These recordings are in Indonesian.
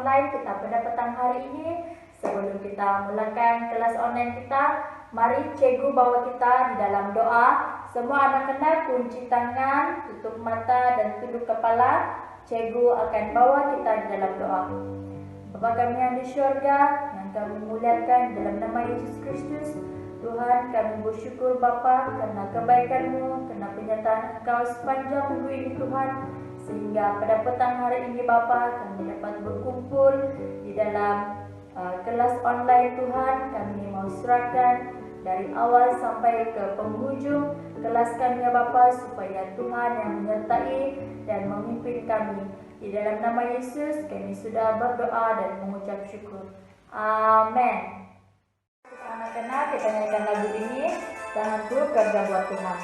online kita pada petang hari ini. Sebelum kita mulakan kelas online kita, mari cikgu bawa kita di dalam doa. Semua anak-anak kunci tangan, tutup mata dan tunduk kepala. Cikgu akan bawa kita di dalam doa. Bapa kami yang di syurga, yang kami muliakan dalam nama Yesus Kristus. Tuhan, kami bersyukur Bapa karena kebaikan-Mu, karena penyertaan Engkau sepanjang minggu ini Tuhan. Sehingga pada petang hari ini Bapa, kami dapat berkumpul di dalam kelas online Tuhan. Kami mau serahkan dari awal sampai ke penghujung kelas kami ya Bapa, supaya Tuhan yang menyertai dan memimpin kami. Di dalam nama Yesus kami sudah berdoa dan mengucap syukur. Amin. Anak-anak, kita nyanyikan lagu ini, Tanganku Kerja Buat Tuhan.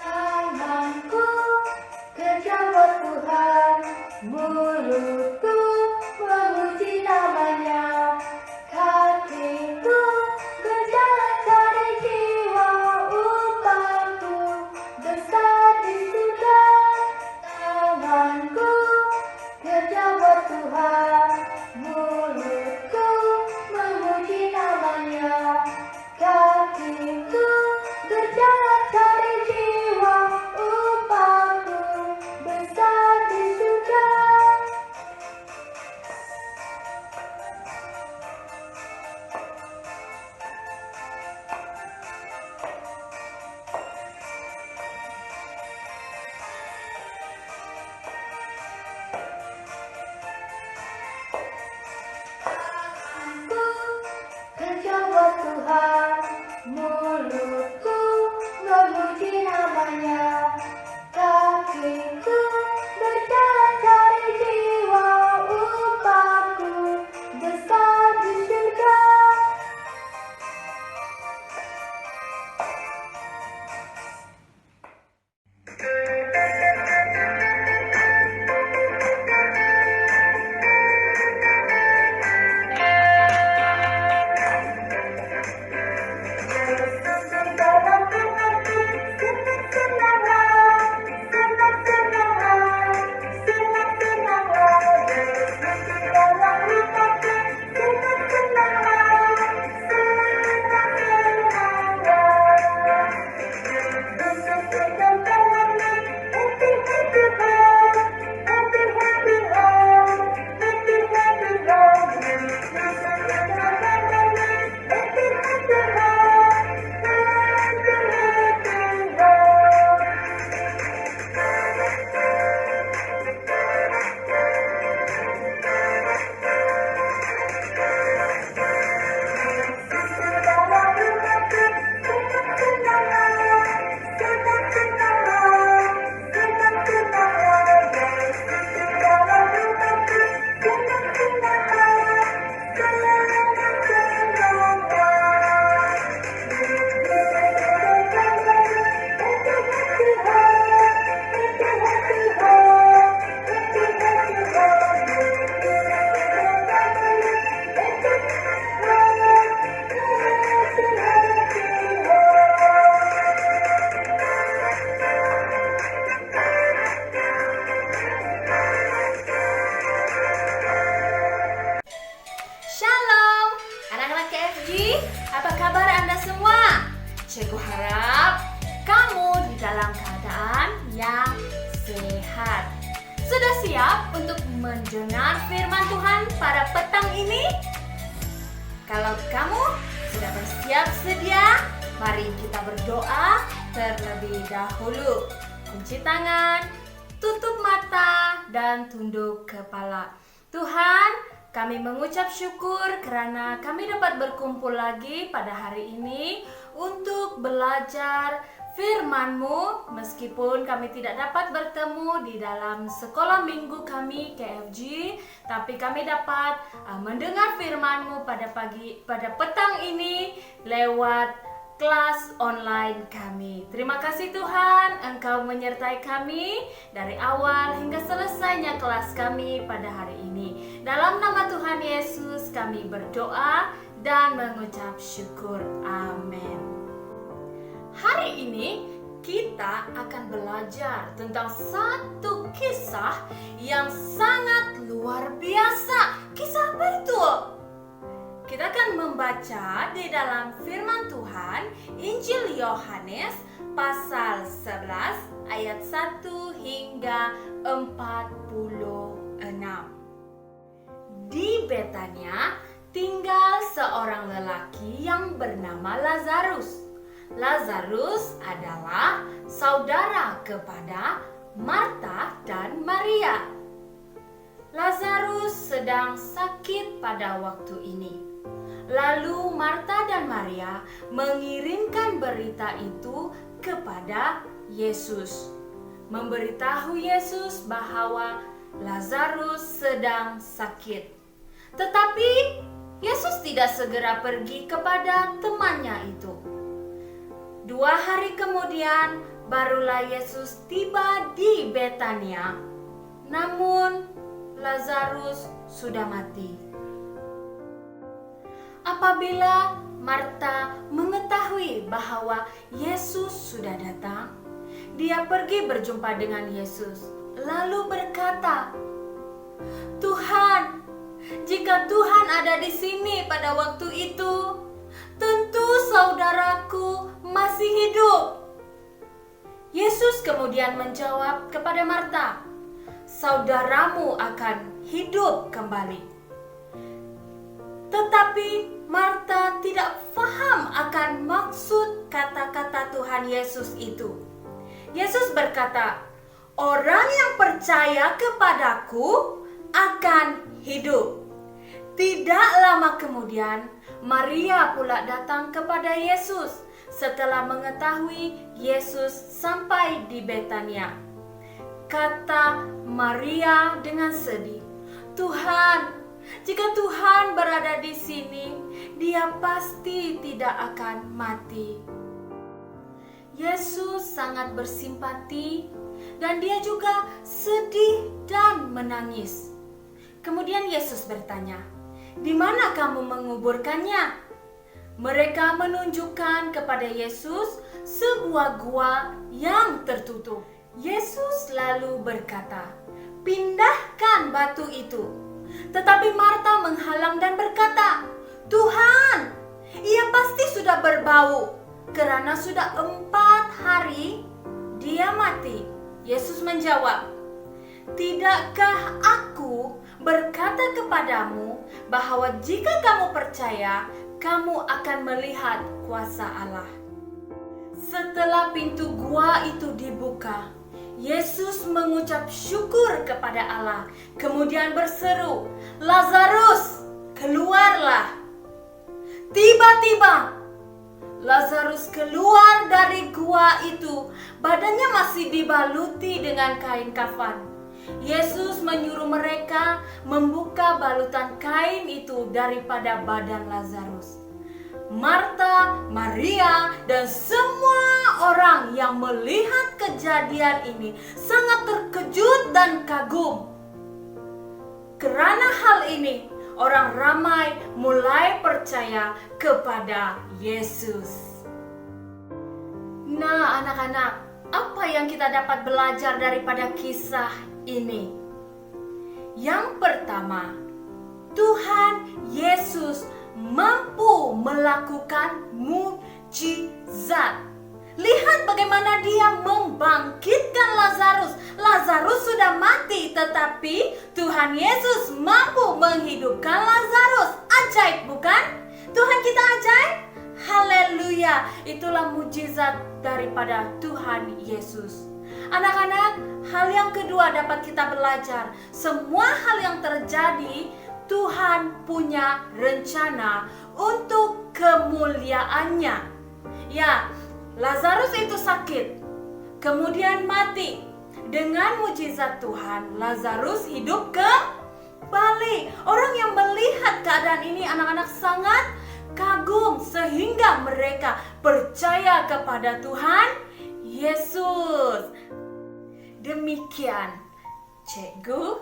Tanganku kerja buat Tuhan, mulutku memuji namanya, kakiku berjalan cari jiwa, upahku besar di surga. Tanganku kerja buat Tuhan, mulutku memuji namanya, kakiku berjalan cari jiwa, upahku besar di surga. Tanganku kerja buat Tuhan, mulutku memuji namanya, kakiku berjalan cari jiwa, upahku besar di surga. Shalom, anak-anak KFG, apa kabar Anda semua? Cikgu harap kamu di dalam keadaan yang sehat. Sudah siap untuk mendengar firman Tuhan pada petang ini? Kalau kamu sudah bersiap sedia, mari kita berdoa terlebih dahulu. Kunci tangan, tutup mata, dan tunduk kepala. Tuhan, kami mengucap syukur karena kami dapat berkumpul lagi pada hari ini untuk belajar firman-Mu, meskipun kami tidak dapat bertemu di dalam sekolah minggu kami KFG, tapi kami dapat mendengar firman-Mu pada petang ini lewat kelas online kami. Terima kasih Tuhan, Engkau menyertai kami dari awal hingga selesainya kelas kami pada hari ini. Dalam nama Tuhan Yesus kami berdoa dan mengucap syukur. Amin. Hari ini kita akan belajar tentang satu kisah yang sangat luar biasa. Kisah apa itu? Kita akan membaca di dalam firman Tuhan, Injil Yohanes pasal 11 ayat 1 hingga 46. Di Betania tinggal seorang lelaki yang bernama Lazarus. Lazarus adalah saudara kepada Marta dan Maria. Lazarus sedang sakit pada waktu ini. Lalu Marta dan Maria mengirimkan berita itu kepada Yesus, memberitahu Yesus bahwa Lazarus sedang sakit. Tetapi Yesus tidak segera pergi kepada temannya itu. 2 hari kemudian barulah Yesus tiba di Betania. Namun Lazarus sudah mati. Apabila Marta mengetahui bahwa Yesus sudah datang, dia pergi berjumpa dengan Yesus, lalu berkata, "Tuhan, jika Tuhan ada di sini pada waktu itu, tentu saudaraku masih hidup." Yesus kemudian menjawab kepada Marta, "Saudaramu akan hidup kembali." Tetapi Marta tidak paham akan maksud kata-kata Tuhan Yesus itu. Yesus berkata, "Orang yang percaya kepadaku akan hidup." Tidak lama kemudian, Maria pula datang kepada Yesus setelah mengetahui Yesus sampai di Betania. Kata Maria dengan sedih, "Tuhan, jika Tuhan berada di sini, Dia pasti tidak akan mati." Yesus sangat bersimpati dan dia juga sedih dan menangis. Kemudian Yesus bertanya, "Di mana kamu menguburkannya?" Mereka menunjukkan kepada Yesus sebuah gua yang tertutup. Yesus lalu berkata, "Pindahkan batu itu." Tetapi Marta menghalang dan berkata, "Tuhan, ia pasti sudah berbau, karena sudah 4 hari dia mati." Yesus menjawab, "Tidakkah aku berkata kepadamu bahwa jika kamu percaya, kamu akan melihat kuasa Allah?" Setelah pintu gua itu dibuka, Yesus mengucap syukur kepada Allah, kemudian berseru, "Lazarus, keluarlah!" Tiba-tiba Lazarus keluar dari gua itu. Badannya masih dibaluti dengan kain kafan. Yesus menyuruh mereka membuka balutan kain itu daripada badan Lazarus. Marta, Maria, dan semua orang yang melihat kejadian ini sangat terkejut dan kagum. Karena hal ini, orang ramai mulai percaya kepada Yesus. Nah, anak-anak, apa yang kita dapat belajar daripada kisah ini? Yang pertama, Tuhan Yesus mampu melakukan mukjizat. Lihat bagaimana dia membangkitkan Lazarus. Lazarus sudah mati, tetapi Tuhan Yesus mampu menghidupkan Lazarus. Ajaib, bukan? Tuhan kita ajaib? Haleluya, itulah mukjizat daripada Tuhan Yesus. Anak-anak, hal yang kedua dapat kita belajar. Semua hal yang terjadi, Tuhan punya rencana untuk kemuliaannya. Ya, Lazarus itu sakit, kemudian mati. Dengan mukjizat Tuhan, Lazarus hidup kembali. Orang yang melihat keadaan ini, anak-anak sangat kagum sehingga mereka percaya kepada Tuhan Yesus. Demikian, cikgu,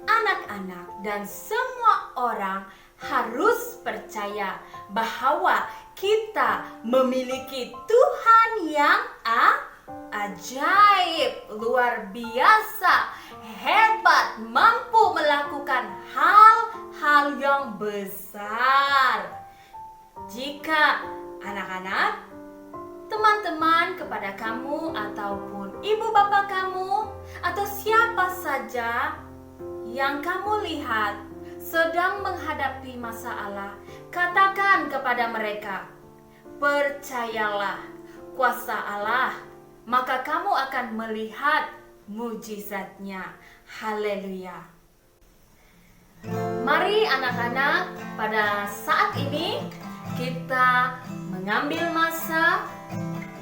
anak-anak, dan semua orang harus percaya bahwa kita memiliki Tuhan yang ajaib, luar biasa, hebat, mampu melakukan hal-hal yang besar. Jika anak-anak, teman-teman kepada kamu ataupun ibu bapak kamu atau siapa saja yang kamu lihat sedang menghadapi masalah, katakan kepada mereka, percayalah kuasa Allah, maka kamu akan melihat mujizatnya. Haleluya. Mari anak-anak, pada saat ini kita mengambil masa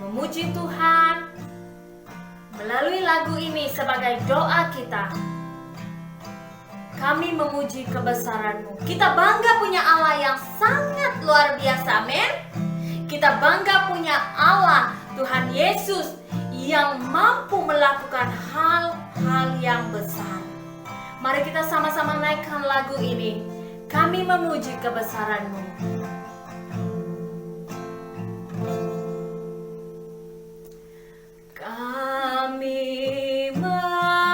memuji Tuhan melalui lagu ini sebagai doa kita. Kami memuji kebesaran-Mu. Kita bangga punya Allah yang sangat luar biasa, amin. Kita bangga punya Allah, Tuhan Yesus, yang mampu melakukan hal-hal yang besar. Mari kita sama-sama naikkan lagu ini. Kami memuji kebesaran-Mu. Kami memuji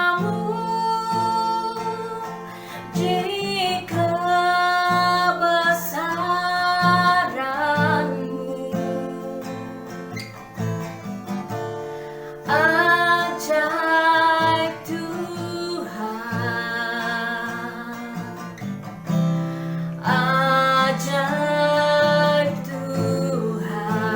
kebesaran-Mu, ajaib Tuhan, ajaib Tuhan.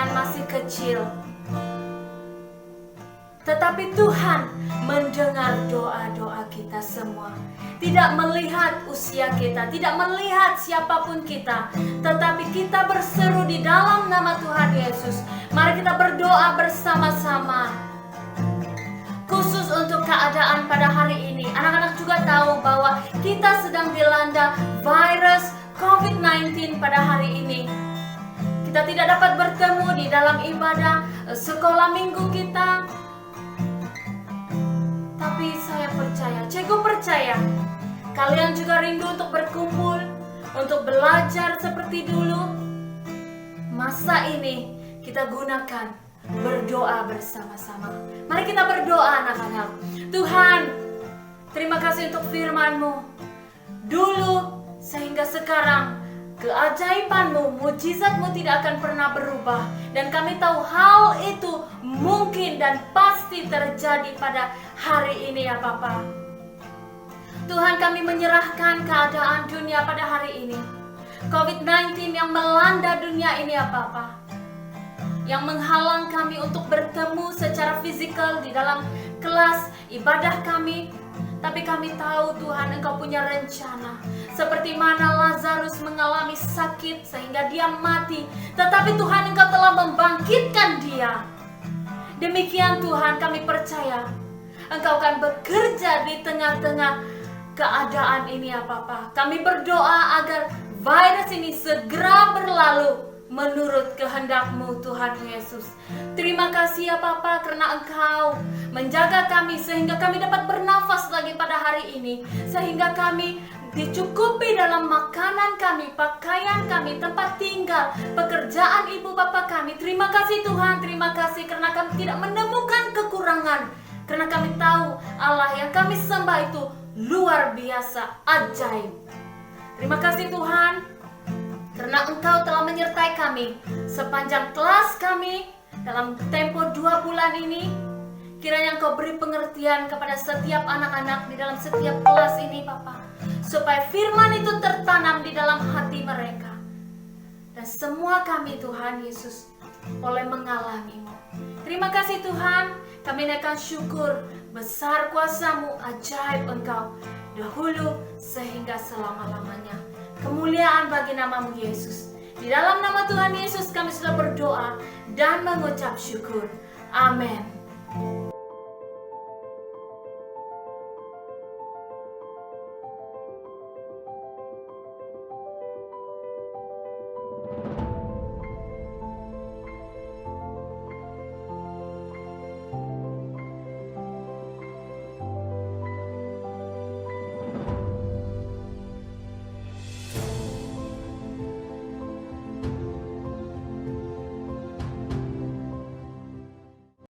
yang masih kecil. Tetapi Tuhan mendengar doa-doa kita semua. Tidak melihat usia kita, tidak melihat siapapun kita, tetapi kita berseru di dalam nama Tuhan Yesus. Mari kita berdoa bersama-sama. Khusus untuk keadaan pada hari ini, anak-anak juga tahu bahwa kita sedang dilanda virus COVID-19 pada hari ini. Kita tidak dapat bertemu di dalam ibadah sekolah minggu kita. Tapi saya percaya, Cikgu percaya, kalian juga rindu untuk berkumpul, untuk belajar seperti dulu. Masa ini kita gunakan berdoa bersama-sama. Mari kita berdoa anak-anak. Tuhan, terima kasih untuk firman-Mu. Dulu sehingga sekarang, keajaiban-Mu, mujizat-Mu tidak akan pernah berubah. Dan kami tahu hal itu mungkin dan pasti terjadi pada hari ini ya Bapa. Tuhan, kami menyerahkan keadaan dunia pada hari ini. COVID-19 yang melanda dunia ini ya Bapa, yang menghalang kami untuk bertemu secara fisikal di dalam kelas ibadah kami. Tapi kami tahu Tuhan, Engkau punya rencana. Seperti mana Lazarus mengalami sakit sehingga dia mati, tetapi Tuhan, Engkau telah membangkitkan dia. Demikian Tuhan, kami percaya Engkau akan bekerja di tengah-tengah keadaan ini ya Bapa. Kami berdoa agar virus ini segera berlalu menurut kehendak-Mu Tuhan Yesus. Terima kasih ya Bapa, karena Engkau menjaga kami sehingga kami dapat bernafas lagi pada hari ini, sehingga kami dicukupi dalam makanan kami, pakaian kami, tempat tinggal, pekerjaan ibu bapa kami. Terima kasih Tuhan, terima kasih karena kami tidak menemukan kekurangan, karena kami tahu Allah yang kami sembah itu luar biasa, ajaib. Terima kasih Tuhan, karena Engkau telah menyertai kami sepanjang kelas kami dalam tempo 2 bulan ini. Kiranya Engkau beri pengertian kepada setiap anak-anak di dalam setiap kelas ini Bapa, supaya firman itu tertanam di dalam hati mereka. Dan semua kami Tuhan Yesus boleh mengalami-Mu. Terima kasih Tuhan, kami naikkan syukur, besar kuasa-Mu, ajaib Engkau, dahulu sehingga selama-lamanya. Kemuliaan bagi nama-Mu Yesus. Di dalam nama Tuhan Yesus kami sudah berdoa dan mengucap syukur. Amin.